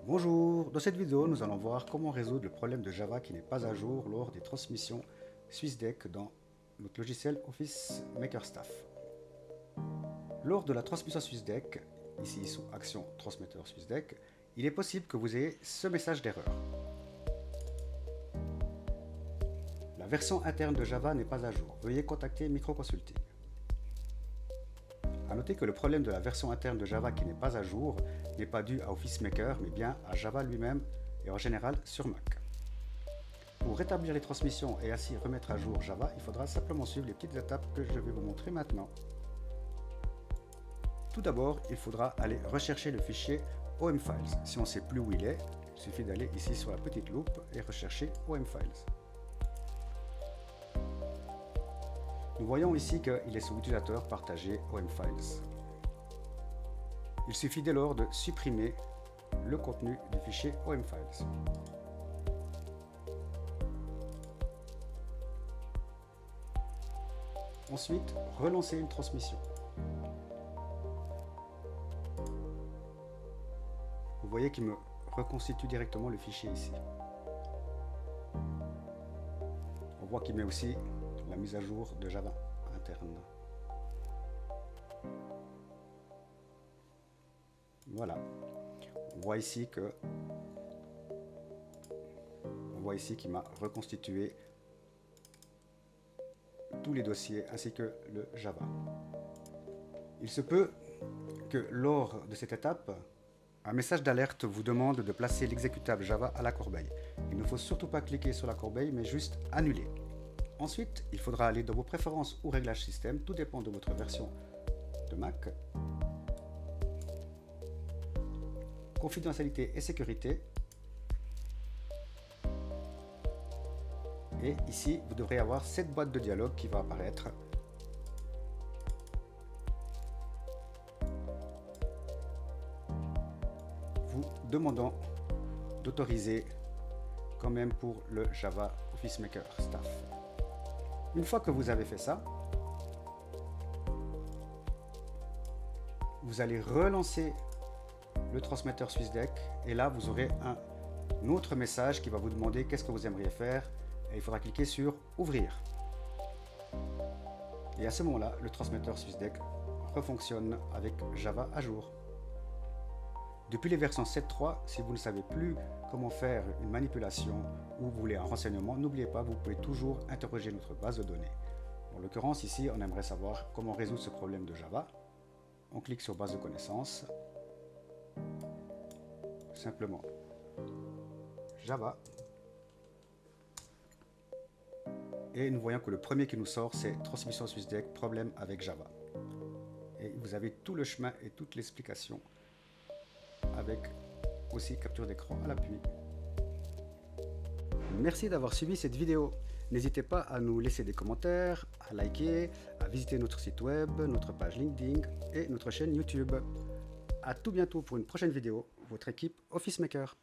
Bonjour, dans cette vidéo nous allons voir comment résoudre le problème de Java qui n'est pas à jour lors des transmissions SwissDeck dans notre logiciel Office Maker Staff. Lors de la transmission SwissDeck, ici sous Action Transmetteur SwissDeck, il est possible que vous ayez ce message d'erreur. La version interne de Java n'est pas à jour. Veuillez contacter Microconsulting. A noter que le problème de la version interne de Java qui n'est pas à jour n'est pas dû à Office Maker, mais bien à Java lui-même et en général sur Mac. Pour rétablir les transmissions et ainsi remettre à jour Java, il faudra simplement suivre les petites étapes que je vais vous montrer maintenant. Tout d'abord, il faudra aller rechercher le fichier OMFiles. Si on ne sait plus où il est, il suffit d'aller ici sur la petite loupe et rechercher OMFiles. Nous voyons ici qu'il est sous utilisateur partagé OMFiles. Il suffit dès lors de supprimer le contenu du fichier OMFiles. Ensuite, relancer une transmission. Vous voyez qu'il me reconstitue directement le fichier ici. On voit qu'il met aussi la mise à jour de Java interne. Voilà. On voit ici qu'il m'a reconstitué tous les dossiers ainsi que le Java. Il se peut que lors de cette étape, un message d'alerte vous demande de placer l'exécutable Java à la corbeille. Il ne faut surtout pas cliquer sur la corbeille, mais juste annuler. Ensuite, il faudra aller dans vos préférences ou réglages système, tout dépend de votre version de Mac. Confidentialité et sécurité. Et ici, vous devrez avoir cette boîte de dialogue qui va apparaître. Vous demandant d'autoriser quand même pour le Java Office Maker Staff. Une fois que vous avez fait ça, vous allez relancer le transmetteur SwissDeck et là vous aurez un autre message qui va vous demander qu'est-ce que vous aimeriez faire et il faudra cliquer sur ouvrir. Et à ce moment-là, le transmetteur SwissDeck refonctionne avec Java à jour. Depuis les versions 7.3, si vous ne savez plus comment faire une manipulation ou vous voulez un renseignement, n'oubliez pas, vous pouvez toujours interroger notre base de données. En l'occurrence, ici, on aimerait savoir comment résoudre ce problème de Java. On clique sur base de connaissances. Simplement Java. Et nous voyons que le premier qui nous sort, c'est transmission SwissDeck, problème avec Java. Et vous avez tout le chemin et toute l'explication avec aussi capture d'écran à l'appui. Merci d'avoir suivi cette vidéo. N'hésitez pas à nous laisser des commentaires, à liker, à visiter notre site web, notre page LinkedIn et notre chaîne YouTube. A tout bientôt pour une prochaine vidéo, votre équipe Office Maker.